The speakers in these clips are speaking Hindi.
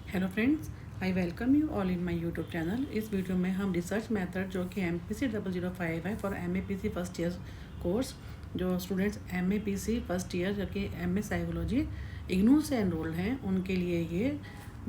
Hello friends, I welcome you all in my YouTube channel. इस वीडियो में हम रिसर्च मेथड जो कि MPC 005 है for MAPC first year course, जो स्टूडेंट्स MAPC फर्स्ट ईयर जो कि MA साइकोलॉजी इग्नू से एनरोल्ड हैं उनके लिए ये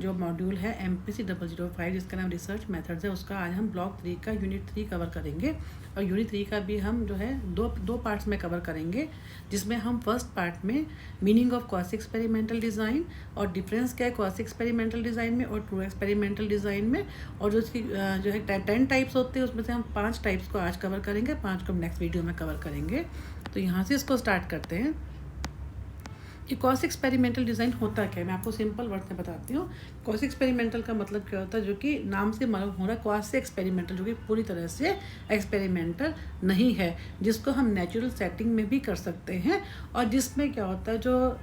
जो मॉड्यूल है MPC 005 जिसका नाम रिसर्च मेथड्स है, उसका आज हम ब्लॉक 3 का यूनिट 3 कवर करेंगे। और यूनिट 3 का भी हम जो है दो पार्ट्स में कवर करेंगे, जिसमें हम फर्स्ट पार्ट में meaning of quasi experimental design और डिफरेंस क्या है क्वासी एक्सपेरिमेंटल डिज़ाइन में और ट्रू एक्सपेरिमेंटल डिज़ाइन में, और जो इसकी जो है 10 टाइप्स होते हैं उसमें से हम 5 टाइप्स को आज कवर करेंगे, 5 को हम नेक्स्ट वीडियो में कवर करेंगे। तो यहाँ से इसको स्टार्ट करते हैं कि क्वासी एक्सपेरिमेंटल डिज़ाइन होता क्या है। मैं आपको सिंपल वर्ड में बताती हूँ। क्वासी एक्सपेरिमेंटल का मतलब क्या होता है, जो कि नाम से मालूम हो रहा है क्वासी एक्सपेरिमेंटल, जो कि पूरी तरह से एक्सपेरिमेंटल नहीं है, जिसको हम नेचुरल सेटिंग में भी कर सकते हैं, और जिसमें क्या होता है जो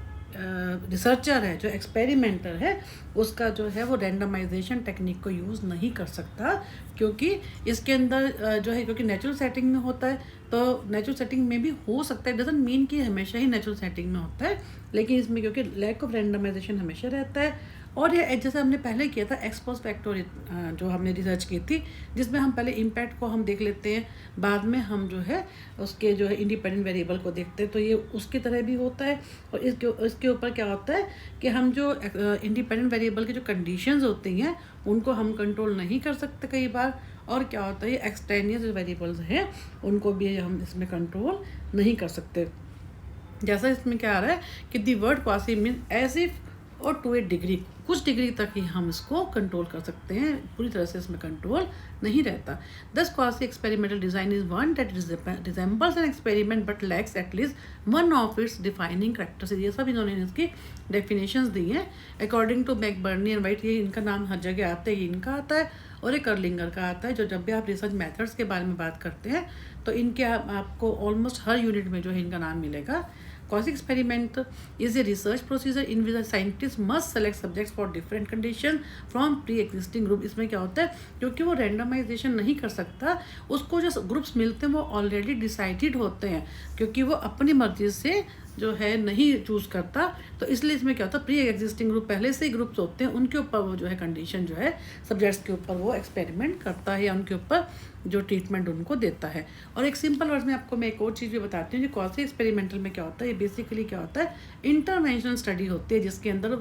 रिसर्चर है, जो एक्सपेरिमेंटर है, उसका जो है वो रैंडमाइजेशन टेक्निक को यूज़ नहीं कर सकता, क्योंकि इसके अंदर जो है क्योंकि नेचुरल सेटिंग में होता है, तो नेचुरल सेटिंग में भी हो सकता है, डजंट मीन कि हमेशा ही नेचुरल सेटिंग में होता है, लेकिन इसमें क्योंकि लैक ऑफ रैंडमाइजेशन हमेशा रहता है। और ये जैसे हमने पहले किया था एक्सपोज फैक्टर जो हमने रिसर्च की थी, जिसमें हम पहले इम्पैक्ट को हम देख लेते हैं, बाद में हम जो है उसके जो है इंडिपेंडेंट वेरिएबल को देखते हैं, तो ये उसकी तरह भी होता है। और इसके ऊपर क्या होता है कि हम जो इंडिपेंडेंट वेरिएबल की जो कंडीशंस होती हैं उनको हम कंट्रोल नहीं कर सकते कई बार, और क्या होता है ये एक्सटेनियस वेरिएबल्स हैं उनको भी हम इसमें कंट्रोल नहीं कर सकते। जैसा इसमें क्या आ रहा है कि the word quasi mean as if or to a degree, कुछ डिग्री तक ही हम इसको कंट्रोल कर सकते हैं, पूरी तरह से इसमें कंट्रोल नहीं रहता। This quasi experimental design is one that resembles an experiment but lacks at least one of its defining characteristics. ये सब इन्होंने इसकी डेफिनेशंस दी हैं according to McBurney and White. ये इनका नाम हर जगह आता है, ये इनका आता है और एक कर्लिंगर का आता है। जो जब भी आप रिसर्च मेथड्स के बारे में बात करते हैं तो इनके आपको ऑलमोस्ट हर यूनिट में जो है इनका नाम मिलेगा। Quasi experiment is a research procedure in which a scientist must select subjects for different conditions from pre-existing group। इसमें क्या होता है, क्योंकि वो रैंडमाइजेशन नहीं कर सकता, उसको जो ग्रुप्स मिलते हैं वो ऑलरेडी डिसाइडेड होते हैं, क्योंकि वो अपनी मर्जी से जो है नहीं चूज़ करता, तो इसलिए इसमें क्या होता है प्री एग्जिस्टिंग ग्रुप पहले से ही ग्रुप्स होते हैं, उनके ऊपर वो जो है कंडीशन जो है सब्जेक्ट्स के ऊपर वो एक्सपेरिमेंट करता है या उनके ऊपर जो ट्रीटमेंट उनको देता है। और एक सिंपल वर्ड में आपको मैं एक और चीज़ भी बताती हूँ, जो क्वासी एक्सपेरिमेंटल में क्या होता है, ये बेसिकली क्या होता है इंटरवेंशनल स्टडी होती है, जिसके अंदर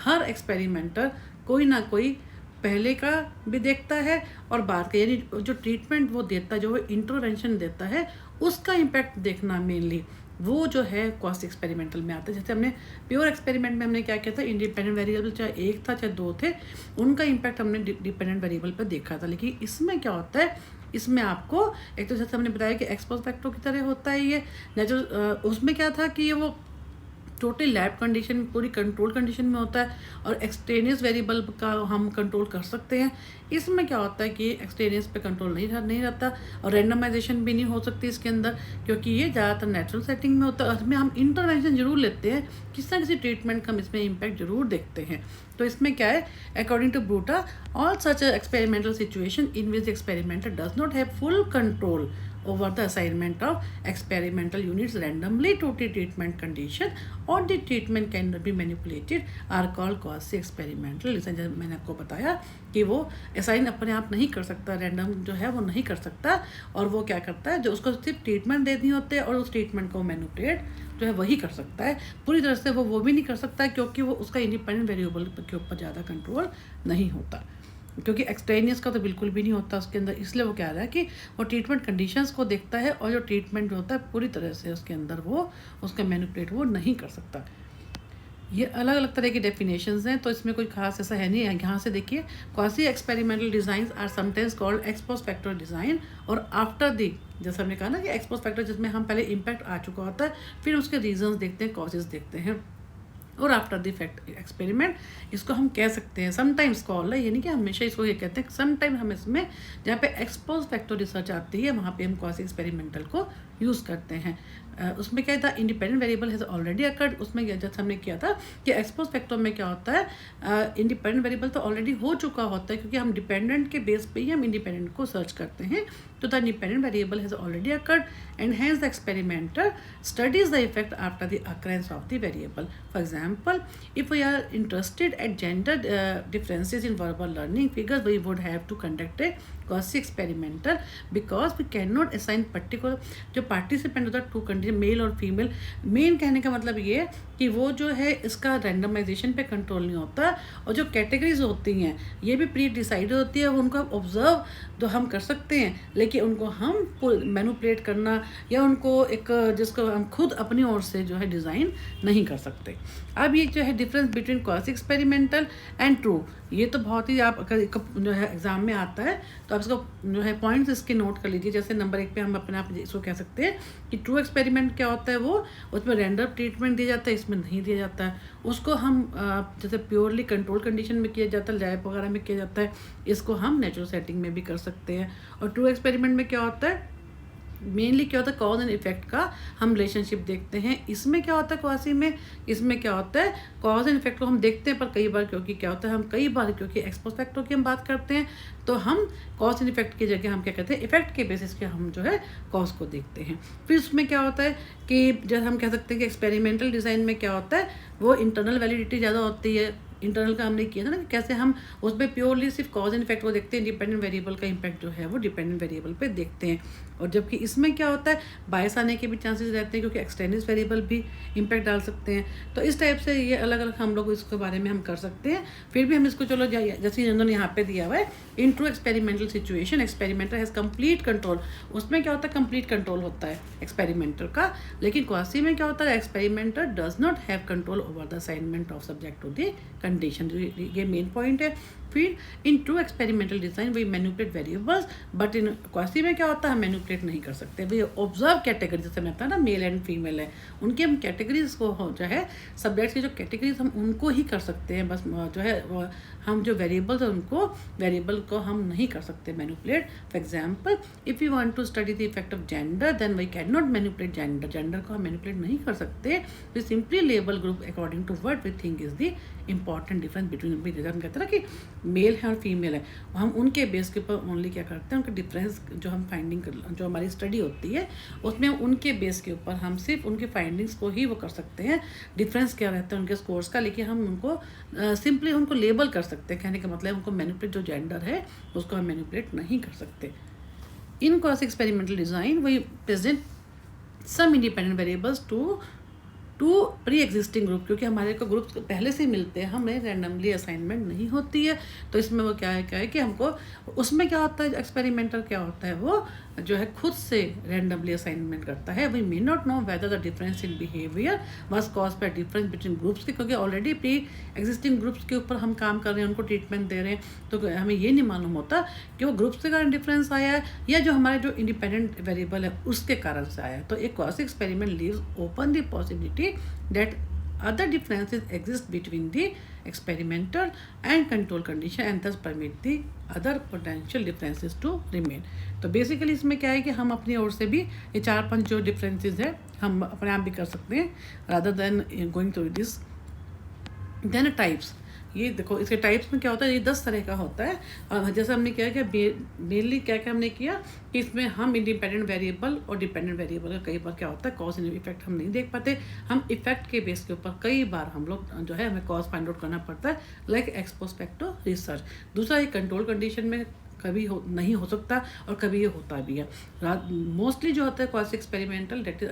हर एक्सपेरिमेंटर कोई ना कोई पहले का भी देखता है और बाद का, यानी जो ट्रीटमेंट वो देता है, जो वो इंटरवेंशन देता है, उसका इम्पैक्ट देखना मेनली वो जो है क्वासी एक्सपेरिमेंटल में आता है। जैसे हमने प्योर एक्सपेरिमेंट में हमने क्या किया था, इंडिपेंडेंट वेरिएबल चाहे एक था चाहे दो थे, उनका इम्पैक्ट हमने डिपेंडेंट वेरिएबल पर देखा था। लेकिन इसमें क्या होता है, इसमें आपको एक तो जैसे हमने बताया कि एक्सपोज फैक्टर की तरह होता है ये नेचुरल, उसमें क्या था कि ये वो टोटल लैब कंडीशन पूरी कंट्रोल कंडीशन में होता है, और एक्सटेनियस वेरिएबल का हम कंट्रोल कर सकते हैं। इसमें क्या होता है कि एक्सटेनियस पे कंट्रोल नहीं रहता, और रैंडमाइजेशन भी नहीं हो सकती इसके अंदर, क्योंकि ये ज़्यादातर नेचुरल सेटिंग में होता है। इसमें हम इंटरवेंशन जरूर लेते हैं, किसी ना किसी ट्रीटमेंट का हम इसमें इम्पैक्ट जरूर देखते हैं। तो इसमें क्या है, according to Bruta all such experimental situation in which experimenter does not have full control over the assignment of experimental units randomly to the treatment condition or the treatment cannot be manipulated are called quasi experimental। जैसे मैंने आपको बताया कि वो असाइन अपने आप नहीं कर सकता, रैंडम जो है वो नहीं कर सकता, और वो क्या करता है, जो उसको सिर्फ ट्रीटमेंट देनी होती है और उस ट्रीटमेंट को मैनिपुलेट जो है वही कर सकता है। पूरी तरह से वो भी नहीं कर सकता, क्योंकि वो उसका इंडिपेंडेंट वेरिएबल के ऊपर ज़्यादा कंट्रोल नहीं होता, क्योंकि एक्सटेनियस का तो बिल्कुल भी नहीं होता उसके अंदर। इसलिए वो कह रहा है कि वो ट्रीटमेंट कंडीशंस को देखता है, और जो ट्रीटमेंट जो होता है पूरी तरह से उसके अंदर वो उसका मैनिपुलेट वो नहीं कर सकता। ये अलग अलग तरह की डेफिनेशंस हैं, तो इसमें कोई खास ऐसा है नहीं है। यहाँ से देखिए, quasi experimental designs are sometimes called ex post facto design, और आफ्टर दी, जैसे हमने कहा ना कि एक्सपोज फैक्टर जिसमें हम पहले इम्पैक्ट आ चुका होता है, फिर उसके रीजंस देखते हैं, कॉजेज देखते हैं, और आफ्टर द फैक्ट एक्सपेरिमेंट इसको हम कह सकते हैं समटाइम्स कॉल है, यानी कि हमेशा इसको ये कहते हैं। समटाइम हम इसमें जहाँ पे एक्सपोज फैक्टर रिसर्च आती है वहाँ पे हम क्वासी एक्सपेरिमेंटल को यूज़ करते हैं। उसमें क्या था, independent variable has already occurred. उसमें जैसे हमने किया था कि एक्स पोस्ट फैक्टो में क्या होता है, इंडिपेंडेंट वेरिएबल तो ऑलरेडी हो चुका होता है, क्योंकि हम डिपेंडेंट के बेस पे ही हम इंडिपेंडेंट को सर्च करते हैं। तो the independent variable has already occurred and has the experimenter studies the effect after the occurrence of the variable. For example, if we are interested at gender differences in verbal learning figures, we would have to conduct a Gaussian experimental because we cannot assign particular जो पार्टिसिपेंट होता है टू कंडीशन मेल और फीमेल। मेन कहने का मतलब ये है कि वो जो है इसका रैंडमाइजेशन पे कंट्रोल नहीं होता, और जो कैटेगरीज होती हैं ये भी प्री डिसाइडेड होती है। उनको ऑब्जर्व तो हम कर सकते हैं, लेकिन उनको हम मैनिपुलेट करना या उनको एक जिसको हम खुद अपनी ओर से जो है डिज़ाइन नहीं कर सकते। अब ये जो है difference between quasi experimental and true, ये तो बहुत ही आप अगर जो है एग्जाम में आता है तो आप इसको जो है पॉइंट्स इसके नोट कर लीजिए। जैसे नंबर 1 पे हम अपने आप इसको कह सकते हैं कि ट्रू एक्सपेरिमेंट क्या होता है, वो उसमें रैंडम ट्रीटमेंट दिया जाता है, इसमें नहीं दिया जाता है। उसको हम जैसे प्योरली कंट्रोल कंडीशन में किया जाता है, लैब वगैरह में किया जाता है, इसको हम नेचुरल सेटिंग में भी कर सकते हैं। और ट्रू एक्सपेरिमेंट में क्या होता है, मेनली क्या होता है कॉज एंड इफेक्ट का हम रिलेशनशिप देखते हैं। इसमें क्या होता है क्वासी में, इसमें क्या होता है कॉज एंड इफेक्ट को हम देखते हैं, पर कई बार क्योंकि क्या होता है हम कई बार क्योंकि एक्स पोस्ट फैक्टो की हम बात करते हैं तो हम कॉज एंड इफेक्ट की जगह हम क्या कहते हैं इफेक्ट के बेसिस पे हम जो है कॉज को देखते हैं। फिर उसमें क्या होता है कि जैसे हम कह सकते हैं कि एक्सपेरिमेंटल डिज़ाइन में क्या होता है वो इंटरनल वैलिडिटी ज़्यादा होती है। इंटरनल का हमने किया था ना कि कैसे हम उसमें प्योरली सिर्फ कॉज एंड इफेक्ट को देखते हैं, डिपेंडेंट वेरिएबल का इम्पैक्ट जो है वो डिपेंडेंट वेरिएबल पे देखते हैं। और जबकि इसमें क्या होता है बायस आने के भी चांसेस रहते हैं, क्योंकि एक्सटेंडिस वेरिएबल भी इम्पैक्ट डाल सकते हैं। तो इस टाइप से ये अलग अलग हम लोग इसके बारे में हम कर सकते हैं। फिर भी हम इसको चलो जैसे इन्होंने यहाँ पे दिया हुआ है इन true experimental situation experimenter has complete control. उसमें क्या होता है कंप्लीट कंट्रोल होता है एक्सपेरिमेंटर का, लेकिन क्वासी में क्या होता है experimenter does not have control over the assignment of subject to the condition. ये मेन पॉइंट है। फिर in true experimental design we manipulate variables, but in quasi में क्या होता है हम मैनिपुलेट नहीं कर सकते। भाई ऑब्जर्व कैटेगरी जैसे मैं बताया ना मेल एंड फीमेल है, उनके हम कैटेगरीज को जो है सब्जेक्ट्स की जो कैटेगरीज हम उनको ही कर सकते हैं, बस जो है हम जो वेरिएबल्स है उनको वेरिएबल को हम नहीं कर सकते manipulate. For example, if you want to study the effect of gender then we can not manipulate gender. Gender को हम मैनिपुलेट नहीं कर सकते। We simply label group according to what we think is the important difference between. हम कहते हैं ना कि मेल है और फीमेल है, हम उनके बेस के ऊपर ओनली क्या करते हैं उनके डिफरेंस जो हम फाइंडिंग जो हमारी स्टडी होती है उसमें उनके बेस के ऊपर हम सिर्फ उनके फाइंडिंग्स को ही वो कर सकते हैं, डिफरेंस क्या रहता है उनके स्कोर्स का, लेकिन हम उनको सिंपली उनको लेबल कर सकते हैं। कहने का मतलब उनको मैनिपुलेट जो जेंडर है उसको हम मैनिपुलेट नहीं कर सकते। In quasi experimental design we present some independent variables to pre existing group, क्योंकि हमारे को ग्रुप्स पहले से मिलते हैं, हमें रैंडमली असाइनमेंट नहीं होती है। तो इसमें वो क्या है कि हमको उसमें क्या होता है एक्सपेरिमेंटर क्या होता है वो जो है खुद से रैंडमली असाइनमेंट करता है। We may not know whether the difference in behaviour was cause by difference between groups के, क्योंकि ऑलरेडी प्री एग्जिस्टिंग ग्रुप्स के ऊपर हम काम कर रहे हैं, उनको ट्रीटमेंट दे रहे हैं, तो हमें ये नहीं मालूम होता कि वो ग्रुप्स के कारण डिफरेंस आया है या जो हमारे जो इंडिपेंडेंट वेरिएबल है उसके कारण से आया है। तो एक quasi experiment leaves open the possibility that other differences exist between the experimental and control condition and thus permit the other potential differences to remain। तो बेसिकली इसमें क्या है कि हम अपनी ओर से भी ये 4-5 जो डिफरेंसेस है हम अपने आप भी कर सकते हैं rather than going through this। then types, ये देखो इसके टाइप्स में क्या होता है, ये 10 तरह का होता है। और जैसे हमने किया कि मेनली क्या क्या हमने किया कि इसमें हम इंडिपेंडेंट वेरिएबल और डिपेंडेंट वेरिएबल का कई बार क्या होता है कॉज एंड इफेक्ट हम नहीं देख पाते। हम इफेक्ट के बेस के ऊपर कई बार हम लोग जो है हमें कॉज फाइंड आउट करना पड़ता है, like x post facto research. दूसरा ये कंट्रोल कंडीशन में कभी नहीं हो सकता और कभी ये होता भी है। मोस्टली जो होता है quasi experimental data is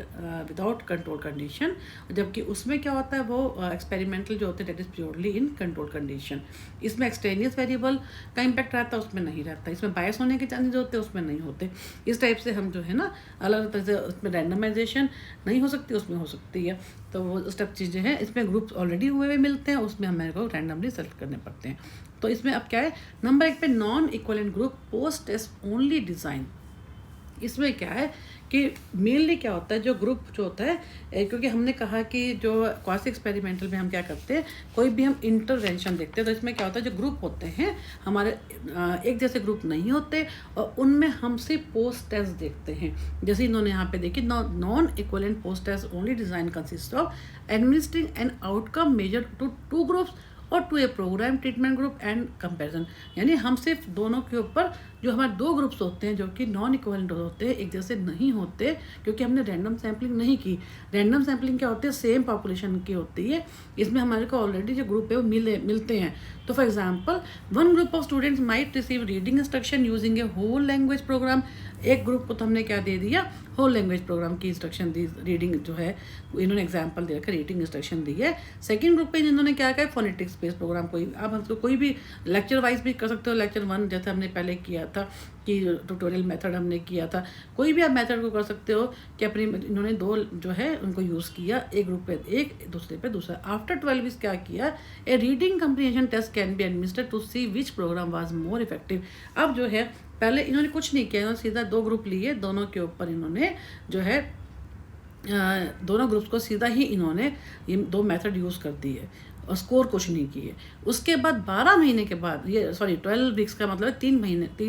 without control condition, जबकि उसमें क्या होता है वो एक्सपेरिमेंटल जो होते हैं that is purely in control condition. इसमें एक्सटेनियस वेरिएबल का इम्पैक्ट रहता है, उसमें नहीं रहता। इसमें बायस होने के चांसेस होते हैं, उसमें नहीं होते। इस टाइप से हम जो है ना अलग अलग तरह से उसमें रैंडमाइजेशन नहीं हो सकती, उसमें हो सकती है। तो वो उस टाइप चीज़ें हैं। इसमें ग्रुप्स ऑलरेडी हुए हुए मिलते हैं, उसमें हमें को रैंडमली सेलेक्ट करने पड़ते हैं। तो इसमें अब क्या है नंबर 1 पे non equivalent group post test only design. इसमें क्या है कि मेनली क्या होता है, जो ग्रुप जो होता है क्योंकि हमने कहा कि जो क्वासी एक्सपेरिमेंटल में हम क्या करते हैं, कोई भी हम इंटरवेंशन देखते हैं तो इसमें क्या होता है, जो ग्रुप होते हैं हमारे एक जैसे ग्रुप नहीं होते और उनमें हम सिर्फ पोस्ट टेस्ट देखते हैं। जैसे इन्होंने यहाँ पे देखी, non equivalent post test only design consist of administering an outcome measure to two groups और to a programme treatment group and comparison. यानी हम सिर्फ दोनों के ऊपर जो हमारे दो ग्रुप्स होते हैं जो कि नॉन इक्वलेंट होते हैं, एक जैसे नहीं होते, क्योंकि हमने रैंडम सैम्पलिंग नहीं की। रैंडम सैम्पलिंग क्या होती है, सेम पॉपुलेशन की होती है, इसमें हमारे को ऑलरेडी जो ग्रुप है वो मिलते हैं। तो for example, one group of students might receive reading instruction using a whole language programme. एक ग्रुप को तो हमने क्या दे दिया, होल लैंग्वेज प्रोग्राम की इंस्ट्रक्शन दी, रीडिंग जो है इन्होंने एग्जाम्पल दे रखा, रीडिंग इंस्ट्रक्शन दी है। सेकंड ग्रुप पे इन्होंने क्या किया, फोनेटिक्स बेस्ड प्रोग्राम। कोई आप हमको कोई भी लेक्चर वाइज भी कर सकते हो, लेक्चर 1 जैसे हमने पहले किया था कि ट्यूटोरियल मेथड हमने किया था, कोई भी आप मेथड को कर सकते हो कि अपनी इन्होंने दो जो है उनको यूज़ किया, एक ग्रुप पे एक, दूसरे पे दूसरा। आफ्टर 12 वीक्स क्या किया, a reading comprehension test can be administered to see which programme was more effective. अब जो है पहले इन्होंने कुछ नहीं किया, इन्होंने सीधा 2 ग्रुप लिए, दोनों के ऊपर इन्होंने जो है दोनों ग्रुप्स को सीधा ही इन्होंने ये 2 मेथड यूज़ कर दी है और स्कोर कुछ नहीं किए। उसके बाद 12 महीने के बाद, ये 12 वीक्स का मतलब 3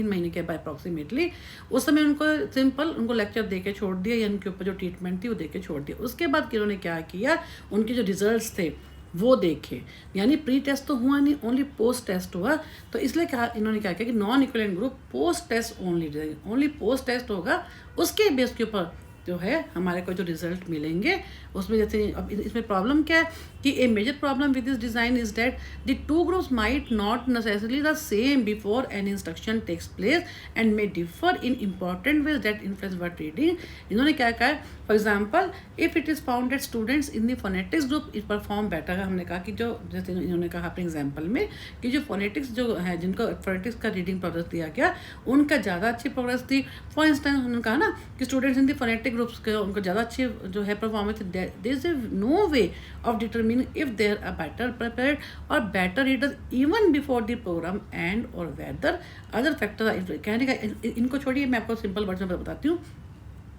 महीने के बाद अप्रॉक्सीमेटली, उस समय उनको सिंपल उनको लेक्चर दे के छोड़ दिया या उनके ऊपर जो ट्रीटमेंट थी वो दे के छोड़ दिया। उसके बाद इन्होंने क्या किया, उनके जो रिजल्ट्स थे वो देखे, यानी प्री टेस्ट तो हुआ नहीं, ओनली पोस्ट टेस्ट हुआ। तो इसलिए क्या इन्होंने क्या किया कि non equivalent group post test only post test होगा, उसके बेस के ऊपर जो है हमारे को जो रिजल्ट मिलेंगे उसमें। जैसे अब इसमें प्रॉब्लम क्या है कि a major problem with this design is that the 2 groups might not necessarily the same before an instruction takes place and may differ in important ways that influence word reading. इन्होंने क्या कहा है, for example, if it is found that students in the phonetics group it perform better. हमने कहा कि जो जैसे इन्होंने कहा अपने एग्जाम्पल में कि जो फोनेटिक्स जो है, जिनको फोनेटिक्स का रीडिंग प्रोग्रेस दिया गया, उनका ज़्यादा अच्छी प्रोग्रेस थी। फॉर इंस्टेंस उन्होंने कहा ना कि students in the phonetic groups के उनको ज़्यादा अच्छी जो है performance. There is no way of determining if there are better prepared और better readers even before the programme and और वेदर अदर फैक्टर। कहने का इनको छोड़िए, मैं आपको सिंपल वर्ड्स में बताती हूँ।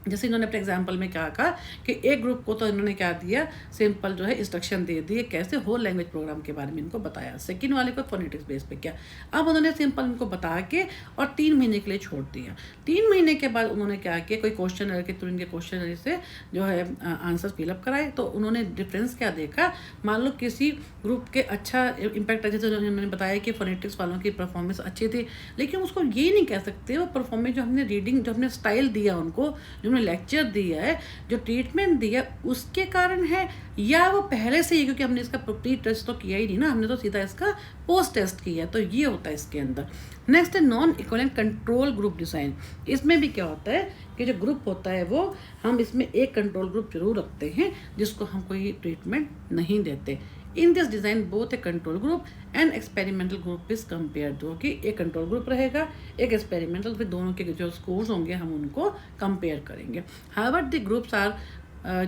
जैसे इन्होंने अपने एग्जाम्पल में क्या कहा कि एक ग्रुप को तो इन्होंने क्या दिया, सिंपल जो है इंस्ट्रक्शन दे दिए, कैसे होल लैंग्वेज प्रोग्राम के बारे में इनको बताया। सेकंड वाले को फोनेटिक्स बेस पे किया। अब उन्होंने सिंपल इनको बता के और 3 महीने के लिए छोड़ दिया। 3 महीने के बाद उन्होंने क्या किया, कोई क्वेश्चन के थ्रू इनके क्वेश्चन से जो है आंसर फिलअप कराए। तो उन्होंने डिफरेंस क्या देखा, मान लो किसी ग्रुप के अच्छा इम्पैक्ट, जैसे उन्होंने बताया कि फोनेटिक्स वालों की परफॉर्मेंस अच्छी थी, लेकिन उसको ये नहीं कह सकते वो परफॉर्मेंस जो हमने रीडिंग, जो हमने स्टाइल दिया उनको, जो लेक्चर दिया है, जो ट्रीटमेंट दिया उसके कारण है, या वो पहले से ही, क्योंकि हमने इसका प्री टेस्ट तो किया ही नहीं ना, हमने तो सीधा इसका पोस्ट टेस्ट किया। तो ये होता है इसके अंदर। नेक्स्ट है non equivalent control group design. इसमें भी क्या होता है कि जो ग्रुप होता है वो हम इसमें एक कंट्रोल ग्रुप जरूर रखते हैं जिसको हम कोई ट्रीटमेंट नहीं देते। इन this design both A control group and experimental group is compare, जो कि एक कंट्रोल ग्रुप रहेगा, एक एक्सपेरिमेंटल, फिर दोनों के जो स्कोर्स होंगे हम उनको कंपेयर करेंगे। However the groups are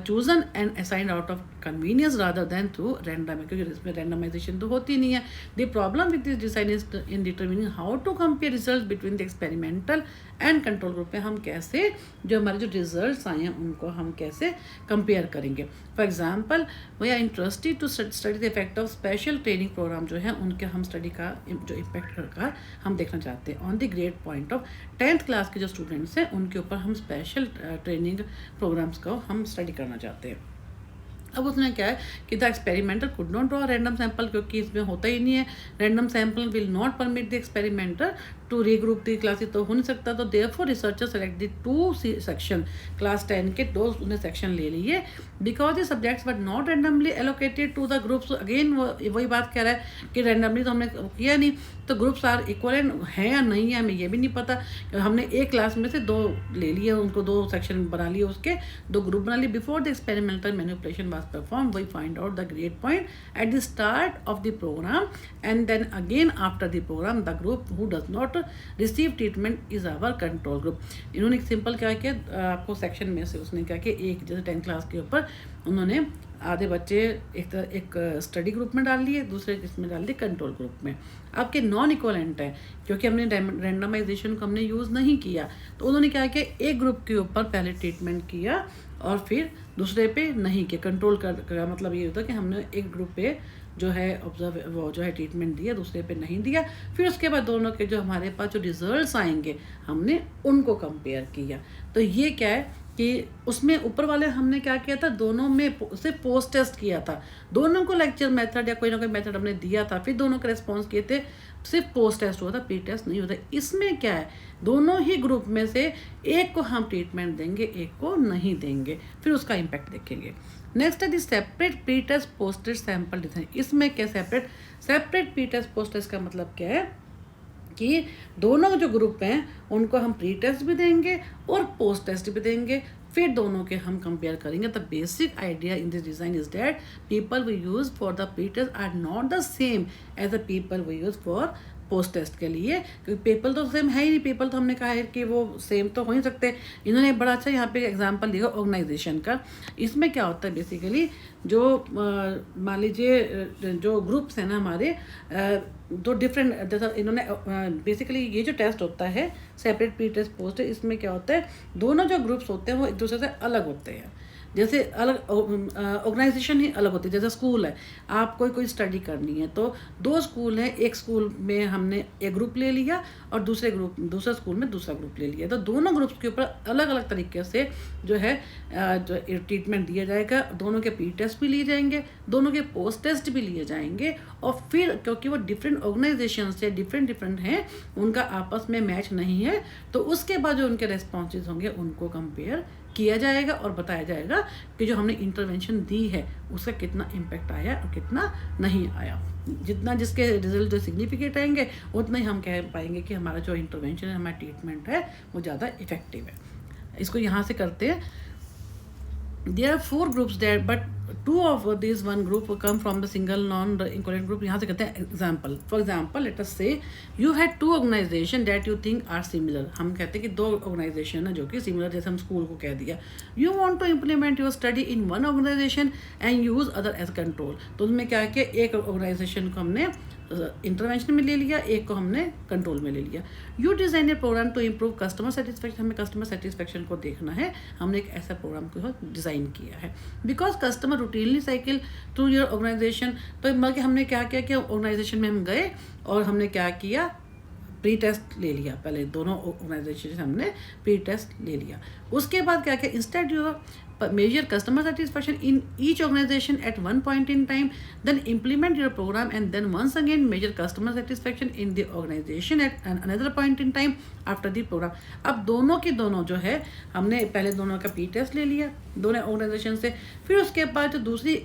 chosen and assigned out of convenience rather than through random, क्योंकि इसमें randomization तो होती नहीं है। The problem with this design is in determining how to compare results between the experimental and control group में हम कैसे जो हमारे जो रिजल्ट्स आए हैं उनको हम कैसे कंपेयर करेंगे। For example, we are interested to study the effect of special training programme, जो है उनके हम स्टडी का जो इम्पैक्ट का हम देखना चाहते हैं on the grade point of 10th class के जो स्टूडेंट्स हैं उनके ऊपर हम स्पेशल ट्रेनिंग प्रोग्राम्स को हम स्टडी करना चाहते हैं। अब उसने क्या है कि the experimenter could not draw random sample, क्योंकि इसमें होता ही नहीं है, random sample will not permit the experimenter to regroup the classes, तो हो नहीं सकता। तो therefore researcher select the 2 section, class 10 के 2 उन्हें सेक्शन ले लिए, because the subjects were not randomly allocated to the groups. अगेन वही बात कह रहा है कि रैंडमली तो हमने किया नहीं, तो ग्रुप्स आर इक्वलेंट है या नहीं है हमें ये भी नहीं पता। हमने एक क्लास में से 2 ले लिए, उनको 2 सेक्शन बना लिए, उसके 2 ग्रुप बना लिए। Before the experimental manipulation was perform, we find out the grade point at the start of the programme and then again after the programme the group who does not receive treatment is our control group. इन्होंने एक सिंपल क्या किया, आपको सेक्शन में से उसने क्या किया, एक जैसे 10th क्लास के ऊपर उन्होंने आधे बच्चे एक स्टडी ग्रुप में डाल लिए, दूसरे इसमें डाल दिए कंट्रोल ग्रुप में। आपके नॉन इक्वलेंट है क्योंकि हमने रैंडमाइजेशन को हमने यूज़ नहीं किया, तो उन्होंने क्या किया, एक ग्रुप के ऊपर पहले ट्रीटमेंट किया और फिर दूसरे पे नहीं किया। कंट्रोल का मतलब ये होता है कि हमने एक ग्रुप पे जो है ऑब्जर्व वो जो है ट्रीटमेंट दिया, दूसरे पे नहीं दिया। फिर उसके बाद दोनों के जो हमारे पास जो रिजल्ट्स आएंगे हमने उनको कंपेयर किया। तो ये क्या है कि उसमें ऊपर वाले हमने क्या किया था, दोनों में सिर्फ पोस्ट टेस्ट किया था, दोनों को लेक्चर मेथड या कोई ना कोई मेथड हमने दिया था, फिर दोनों के रिस्पॉन्स किए थे, सिर्फ पोस्ट टेस्ट हुआ था, प्री टेस्ट नहीं होता। इसमें क्या है, दोनों ही ग्रुप में से एक को हम ट्रीटमेंट देंगे, एक को नहीं देंगे, फिर उसका इम्पैक्ट देखेंगे। नेक्स्ट है the separate pre test post test sample design. इसमें क्या separate pre test post test का मतलब क्या है कि दोनों जो ग्रुप हैं उनको हम प्री टेस्ट भी देंगे और पोस्ट टेस्ट भी देंगे, फिर दोनों के हम कंपेयर करेंगे। The basic idea in this design is that people we use for the pre test are not the same as the people we use for post test के लिए, क्योंकि पेपर तो सेम है ही नहीं। पेपर तो हमने कहा है कि वो सेम तो हो ही सकते। इन्होंने बड़ा अच्छा यहाँ पे एग्जांपल दिया ऑर्गेनाइजेशन का। इसमें क्या होता है बेसिकली, जो मान लीजिए जो ग्रुप्स हैं ना हमारे, दो डिफरेंट, जैसा इन्होंने बेसिकली ये जो टेस्ट होता है सेपरेट प्री टेस्ट पोस्ट, इसमें क्या होता है, दोनों जो ग्रुप्स होते हैं वो एक दूसरे से अलग होते हैं। जैसे अलग ऑर्गेनाइजेशन ही अलग होती है। जैसे स्कूल है, आप कोई स्टडी करनी है तो दो स्कूल हैं, एक स्कूल में हमने एक ग्रुप ले लिया और दूसरे स्कूल में दूसरा ग्रुप ले लिया, तो दोनों ग्रुप्स के ऊपर अलग अलग तरीके से जो है जो ट्रीटमेंट दिया जाएगा। दोनों के प्री टेस्ट भी लिए जाएंगे, दोनों के पोस्ट टेस्ट भी लिए जाएंगे, और फिर क्योंकि वो डिफरेंट ऑर्गेनाइजेशन से डिफरेंट हैं, उनका आपस में मैच नहीं है, तो उसके बाद जो उनके रेस्पॉन्सेज होंगे उनको कंपेयर किया जाएगा और बताया जाएगा कि जो हमने इंटरवेंशन दी है उसका कितना इम्पैक्ट आया और कितना नहीं आया। जितना जिसके रिजल्ट जो सिग्निफिकेंट आएंगे उतना ही हम कह पाएंगे कि हमारा जो इंटरवेंशन है, हमारा ट्रीटमेंट है, वो ज़्यादा इफेक्टिव है। इसको यहाँ से करते हैं। There are 4 groups there, but 2 of these one group will come from the single non-equivalent group. यहाँ से कहते हैं example. For example, let us say you had 2 organization that you think are similar. हम कहते हैं कि 2 organization है जो कि similar, जैसे हम स्कूल को कह दिया। You want to implement your study in one organization and use other as control. तो उसमें क्या है कि एक organization को हमने इंटरवेंशन में ले लिया, एक को हमने कंट्रोल में ले लिया। You design a programme to improve customer satisfaction. हमें कस्टमर सेटिस्फेक्शन को देखना है, हमने एक ऐसा प्रोग्राम को डिज़ाइन किया है। Because customer routinely cycle through your organisation. तो मतलब हमने क्या किया कि ऑर्गेनाइजेशन में हम गए और हमने क्या किया, प्री टेस्ट ले लिया। पहले दोनों ऑर्गेनाइजेशन हमने प्री टेस्ट ले लिया। उसके बाद क्या किया, instead you measure customer satisfaction in each organization at one point in time, then implement your program and then once again measure customer satisfaction in the organization at another point in time after the program. अब दोनों की दोनों जो है हमने पहले दोनों का प्री टेस्ट ले लिया दोनों ऑर्गेनाइजेशन से, फिर उसके बाद जो दूसरी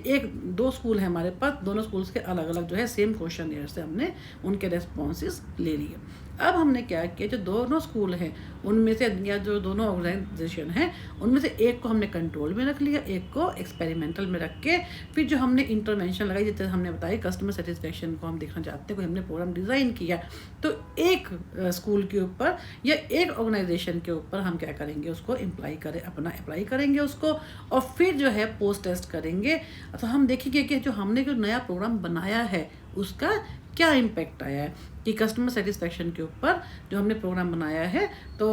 2 स्कूल है हमारे पास, दोनों स्कूल्स के अलग अलग जो है सेम क्वेश्चन एयर से हमने उनके रेस्पॉन्सेज ले लिए। अब हमने क्या किया, जो दोनों स्कूल हैं उनमें से या जो दोनों ऑर्गेनाइजेशन हैं उनमें से एक को हमने कंट्रोल में रख लिया, एक को एक्सपेरिमेंटल में रख के फिर जो हमने इंटरवेंशन लगाई, जैसे हमने बताया कस्टमर सेटिस्फेक्शन को हम देखना चाहते हैं, कोई हमने प्रोग्राम डिज़ाइन किया, तो एक स्कूल के ऊपर या एक ऑर्गेनाइजेशन के ऊपर हम क्या करेंगे, उसको अप्लाई करेंगे उसको, और फिर जो है पोस्ट टेस्ट करेंगे। तो हम देखेंगे कि जो हमने जो नया प्रोग्राम बनाया है उसका क्या इम्पैक्ट आया है, कि कस्टमर सेटिस्फेक्शन के ऊपर जो हमने प्रोग्राम बनाया है तो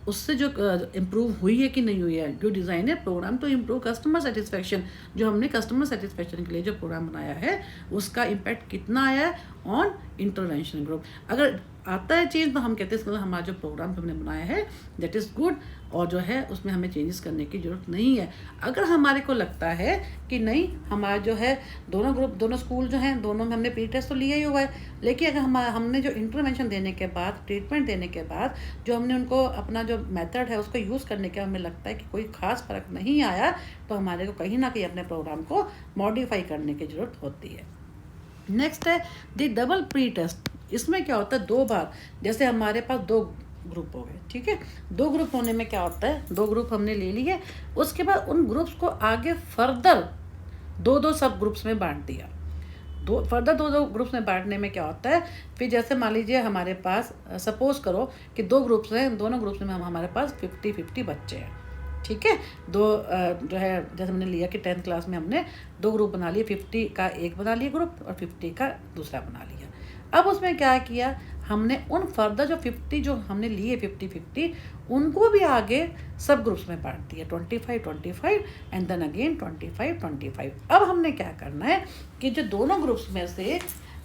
उससे जो इम्प्रूव हुई है कि नहीं हुई है। जो डिज़ाइन है प्रोग्राम तो इम्प्रूव कस्टमर सेटिस्फेक्शन, जो हमने कस्टमर सेटिस्फेक्शन के लिए जो प्रोग्राम बनाया है उसका इम्पैक्ट कितना आया है ऑन इंटरवेंशन ग्रुप। अगर आता है चेंज तो हम कहते हैं इसका हमारा जो प्रोग्राम हमने बनाया है दैट इज़ गुड, और जो है उसमें हमें चेंजेस करने की ज़रूरत नहीं है। अगर हमारे को लगता है कि नहीं, हमारा जो है दोनों स्कूल जो हैं दोनों में हमने प्री टेस्ट तो लिया ही हुआ है, लेकिन अगर हमने जो इंटरवेंशन देने के बाद, ट्रीटमेंट देने के बाद जो हमने उनको अपना जो मेथड है उसको यूज़ करने के हमें लगता है कि कोई ख़ास फ़र्क नहीं आया, तो हमारे को कहीं ना कहीं अपने प्रोग्राम को मॉडिफाई करने की ज़रूरत होती है। नेक्स्ट है द डबल प्री टेस्ट। इसमें क्या होता है, 2 बार, जैसे हमारे पास 2 ग्रुप हो गए, ठीक है, 2 ग्रुप होने में क्या होता है, 2 ग्रुप हमने ले लिए, उसके बाद उन ग्रुप्स को आगे फर्दर 2-2 सब ग्रुप्स में बांट दिया। दो ग्रुप्स में बांटने में क्या होता है, फिर जैसे मान लीजिए हमारे पास सपोज करो कि 2 ग्रुप्स हैं, दोनों ग्रुप्स में हमारे पास 50-50 बच्चे हैं, ठीक है। जो है जैसे हमने लिया कि 10th क्लास में हमने 2 ग्रुप बना लिए, 50 का एक बना लिया ग्रुप और 50 का दूसरा बना लिया। अब उसमें क्या किया हमने, उन फर्दर जो 50 जो हमने लिए 50-50 उनको भी आगे सब ग्रुप्स में बांट दिया, 25-25 एंड देन अगेन 25-25। अब हमने क्या करना है कि जो दोनों ग्रुप्स में से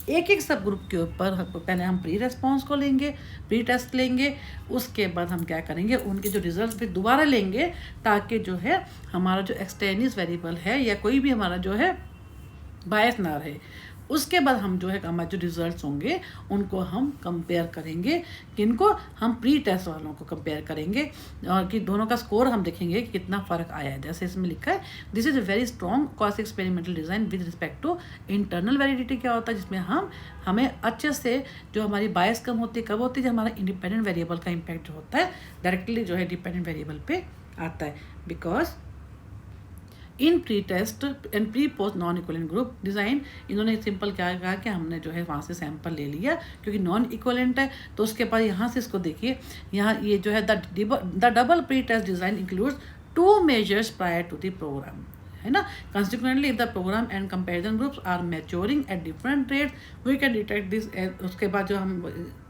एक सब ग्रुप के ऊपर पहले हम प्री रेस्पॉन्स को लेंगे, प्री टेस्ट लेंगे, उसके बाद हम क्या करेंगे उनके जो रिजल्ट फिर दोबारा लेंगे, ताकि जो है हमारा जो एक्सटेनियस वेरिएबल है या कोई भी हमारा जो है बायस ना रहे। उसके बाद हम जो है हमारे जो रिजल्ट्स होंगे उनको हम कंपेयर करेंगे, किनको, हम प्री टेस्ट वालों को कंपेयर करेंगे और कि दोनों का स्कोर हम देखेंगे कि कितना फ़र्क आया है। जैसे इसमें लिखा है this is a very strong cost experimental design with respect to internal validity. क्या होता है जिसमें हमें अच्छे से जो हमारी बायस कम होती है, कब होती है, जब हमारा इंडिपेंडेंट वेरिएबल का इम्पैक्ट जो होता है डायरेक्टली जो है डिपेंडेंट वेरिएबल पे आता है। Because in pre test and pre post non equivalent group design, इन्होंने सिंपल क्या कहा कि हमने जो है वहाँ से सैंपल ले लिया क्योंकि नॉन इक्वलेंट है, तो उसके बाद यहाँ से इसको देखिए, यहाँ ये जो है the double pre test design includes 2 measures prior to the programme, है ना। Consequently if the programme and comparison groups are maturing at different rates we can detect this. उसके बाद जो हम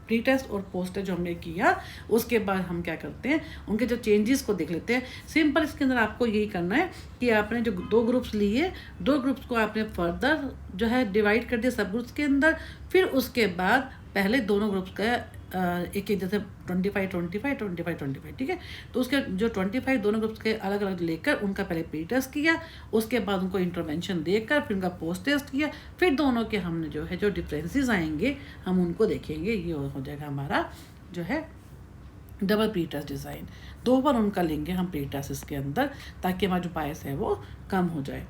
प्री टेस्ट और पोस्ट टेस्ट जो हमने किया उसके बाद हम क्या करते हैं उनके जो चेंजेस को देख लेते हैं। सिंपल इसके अंदर आपको यही करना है कि आपने जो 2 ग्रुप्स लिए, 2 ग्रुप्स को आपने फर्दर जो है डिवाइड कर दिया सब ग्रुप्स के अंदर, फिर उसके बाद पहले दोनों ग्रुप्स का एक जैसे 25-25, ठीक है। तो उसके जो 25 दोनों ग्रुप्स के अलग अलग लेकर उनका पहले प्री टेस्ट किया, उसके बाद उनको इंटरवेंशन देकर फिर उनका पोस्ट टेस्ट किया, फिर दोनों के हमने जो है जो डिफरेंसेस आएंगे हम उनको देखेंगे। ये हो जाएगा हमारा जो है डबल प्री टेस्ट डिज़ाइन। 2 बार उनका लेंगे हम प्री टेस्ट इसके अंदर, ताकि हमारा जो बायस है वो कम हो जाए।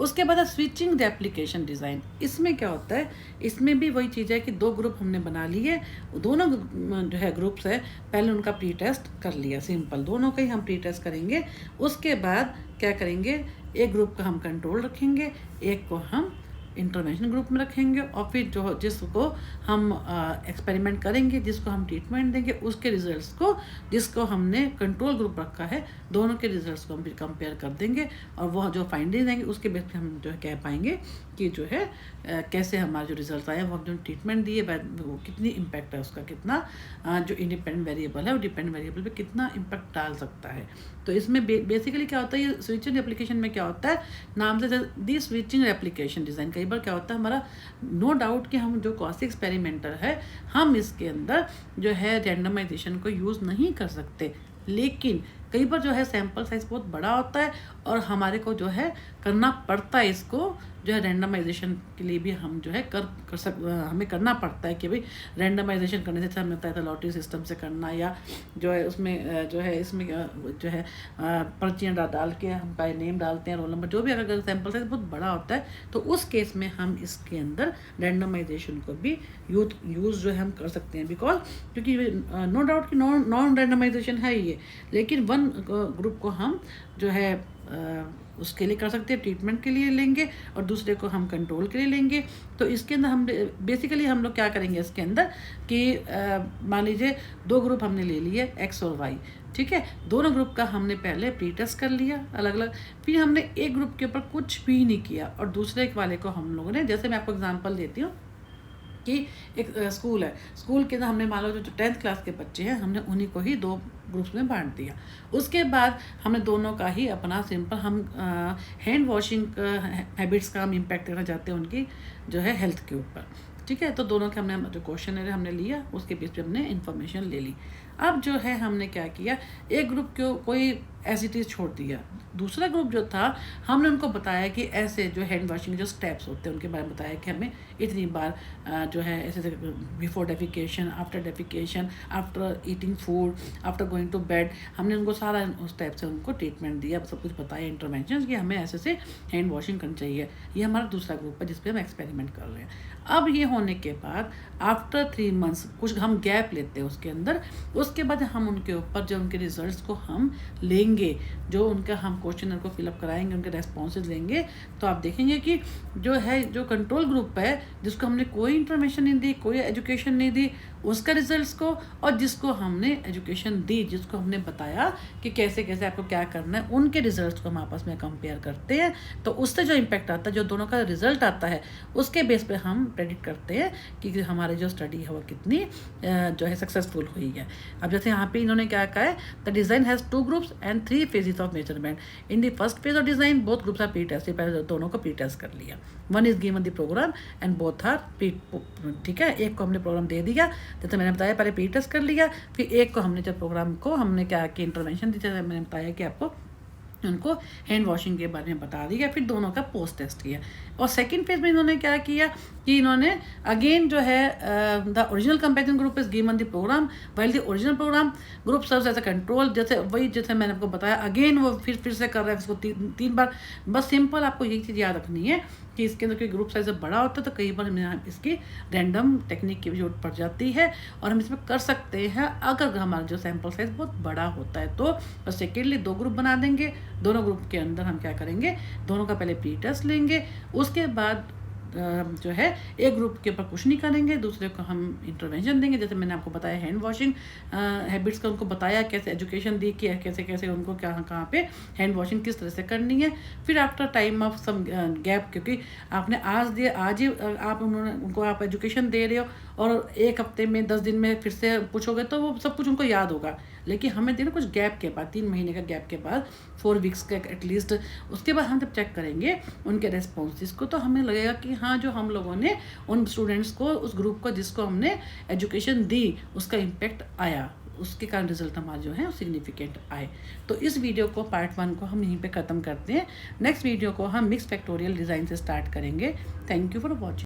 उसके बाद स्विचिंग द एप्लीकेशन डिज़ाइन, इसमें क्या होता है, इसमें भी वही चीज़ है कि 2 ग्रुप हमने बना लिए, दोनों जो है ग्रुप्स है पहले उनका प्री टेस्ट कर लिया, सिंपल दोनों का ही हम प्री टेस्ट करेंगे। उसके बाद क्या करेंगे, एक ग्रुप का हम कंट्रोल रखेंगे, एक को हम इंटरवेंशन ग्रुप में रखेंगे, और फिर जो जिसको हम एक्सपेरिमेंट करेंगे, जिसको हम ट्रीटमेंट देंगे, उसके रिजल्ट्स को जिसको हमने कंट्रोल ग्रुप रखा है दोनों के रिजल्ट्स को हम फिर कंपेयर कर देंगे, और वह जो फाइंडिंग देंगे उसके बेस पे हम जो है कह पाएंगे कि जो है कैसे हमारे जो रिजल्ट आए वो जो ट्रीटमेंट दिए वो कितनी इम्पैक्ट है उसका, कितना जो इंडिपेंडेंट वेरिएबल है वो डिपेंडेंट वेरिएबल पे कितना इम्पैक्ट डाल सकता है। तो इसमें बेसिकली क्या होता है, ये स्विचिंग एप्लीकेशन में क्या होता है, नाम से दी स्विचिंग एप्लीकेशन डिज़ाइन, कई बार क्या होता है हमारा नो डाउट कि हम जो क्वासी एक्सपेरिमेंटर है हम इसके अंदर जो है रैंडमाइजेशन को यूज़ नहीं कर सकते, लेकिन कई बार जो है सैम्पल साइज बहुत बड़ा होता है और हमारे को जो है करना पड़ता है, इसको जो है रैंडमाइजेशन के लिए भी हम जो है हमें करना पड़ता है कि भाई रैंडमाइजेशन करने से हमें होता है लॉटरी सिस्टम से करना, या जो है उसमें जो है इसमें जो है पर्चियाँ डाल के हम का नेम डालते हैं, रोल नंबर, जो भी अगर सैम्पल साइज बहुत बड़ा होता है तो उस केस में हम इसके अंदर रैंडमाइजेशन को भी यूज़ जो है हम कर सकते हैं, बिकॉज क्योंकि नो डाउट कि नॉन रैंडमाइजेशन है ये, लेकिन वन ग्रुप को हम जो है उसके लिए कर सकते हैं, ट्रीटमेंट के लिए लेंगे और दूसरे को हम कंट्रोल के लिए लेंगे। तो इसके अंदर हम बेसिकली हम लोग क्या करेंगे इसके अंदर कि मान लीजिए 2 ग्रुप हमने ले लिए एक्स और वाई, ठीक है, दोनों ग्रुप का हमने पहले प्री टेस्ट कर लिया अलग अलग, फिर हमने एक ग्रुप के ऊपर कुछ भी नहीं किया और दूसरे वाले को हम लोगों ने, जैसे मैं आपको एग्जांपल देती हूँ कि एक स्कूल है, स्कूल के अंदर हमने मान लो जो 10th क्लास के बच्चे हैं हमने उन्हीं को ही 2 ग्रुप्स में बांट दिया। उसके बाद हमने दोनों का ही अपना सिंपल हम हैंड वॉशिंग हैबिट्स का हम इम्पैक्ट देना चाहते हैं उनकी जो है हेल्थ के ऊपर, ठीक है। तो दोनों के हमने जो क्वेश्चन है हमने लिया, उसके बेस पे हमने इन्फॉर्मेशन ले ली। अब जो है हमने क्या किया, एक ग्रुप को कोई ऐसी चीज़ छोड़ दिया, दूसरा ग्रुप जो था हमने उनको बताया कि ऐसे जो हैंड वॉशिंग जो स्टेप्स होते हैं उनके बारे में बताया कि हमें इतनी बार जो है ऐसे before defecation, after defecation, after eating food, after going to bed, हमने उनको सारा उस टाइप से उनको ट्रीटमेंट दिया, सब कुछ बताया, इंटरवेंशन कि हमें ऐसे से हैंड वॉशिंग करनी चाहिए। ये हमारा दूसरा ग्रुप है जिस पर हम एक्सपेरिमेंट कर रहे हैं। अब ये होने के बाद आफ्टर 3 मंथ्स कुछ हम गैप लेते हैं उसके अंदर, उसके बाद हम उनके ऊपर जो उनके रिजल्ट्स को हम लेंगे देंगे, जो उनका हम क्वेश्चनर को फिलअप कराएंगे, उनके रेस्पॉन्सेज लेंगे, तो आप देखेंगे कि जो कंट्रोल ग्रुप है, जिसको हमने कोई इन्फॉर्मेशन नहीं दी, कोई एजुकेशन नहीं दी, उसका रिजल्ट्स को, और जिसको हमने एजुकेशन दी, जिसको हमने बताया कि कैसे कैसे आपको क्या करना है, उनके रिजल्ट्स को हम आपस में कंपेयर करते हैं। तो उससे जो इम्पैक्ट आता है, जो दोनों का रिजल्ट आता है, उसके बेस पे हम प्रेडिक्ट करते हैं कि हमारी जो स्टडी है वो कितनी जो है सक्सेसफुल हुई है। अब जैसे यहाँ पे इन्होंने क्या कहा है, the design has 2 groups and 3 phases of measurement. In the first phase of design both groups are pre test, पहले दोनों को प्री टेस्ट कर लिया। One is given the programme and both are pre, ठीक है, एक को हमने प्रोग्राम दे दिया, जैसे मैंने बताया पहले प्री टेस्ट कर लिया, फिर एक को हमने जब प्रोग्राम को हमने क्या कि इंटरवेंशन दी, जैसे मैंने बताया कि आपको उनको हैंड वॉशिंग के बारे में बता दिया, फिर दोनों का पोस्ट टेस्ट किया। और सेकंड फेज में इन्होंने क्या किया कि इन्होंने अगेन जो है the original comparison group is given the program while the original program group serves as a control. जैसे मैंने आपको बताया, अगेन वो फिर से कर रहा है इसको तीन बार। बस सिंपल आपको यही चीज़ याद रखनी है कि इसके अंदर कोई ग्रुप साइज बड़ा होता है तो कई बार हमें इसकी रैंडम टेक्निक की भी जरूरत पड़ जाती है, और हम इसमें कर सकते हैं अगर हमारा जो सैम्पल साइज बहुत बड़ा होता है। तो बस सेकेंडली 2 ग्रुप बना देंगे, दोनों ग्रुप के अंदर हम क्या करेंगे, दोनों का पहले प्री टेस्ट लेंगे, उसके बाद जो है एक ग्रुप के ऊपर कुछ नहीं करेंगे, दूसरे को हम इंटरवेंशन देंगे। जैसे मैंने आपको बताया हैंड वॉशिंग हैबिट्स का उनको बताया, कैसे एजुकेशन दी कि कैसे कैसे उनको कहाँ पे हैंड वॉशिंग किस तरह से करनी है। फिर after time of some gap, क्योंकि आपने आज ही आप उनको आप एजुकेशन दे रहे हो और एक हफ्ते में 10 दिन में फिर से पूछोगे तो वो सब कुछ उनको याद होगा, लेकिन हमें देना कुछ गैप के बाद, 3 महीने का गैप के बाद, 4 वीक्स का एटलीस्ट, उसके बाद हम जब चेक करेंगे उनके रेस्पॉन्सेस को, तो हमें लगेगा कि हाँ, जो हम लोगों ने उन स्टूडेंट्स को, उस ग्रुप को जिसको हमने एजुकेशन दी, उसका इम्पेक्ट आया, उसके कारण रिजल्ट हमारे जो है सिग्निफिकेंट आए। तो इस वीडियो को पार्ट 1 को हम यहीं पे ख़त्म करते हैं। नेक्स्ट वीडियो को हम मिक्स फैक्टोरियल डिज़ाइन से स्टार्ट करेंगे। Thank you for watching.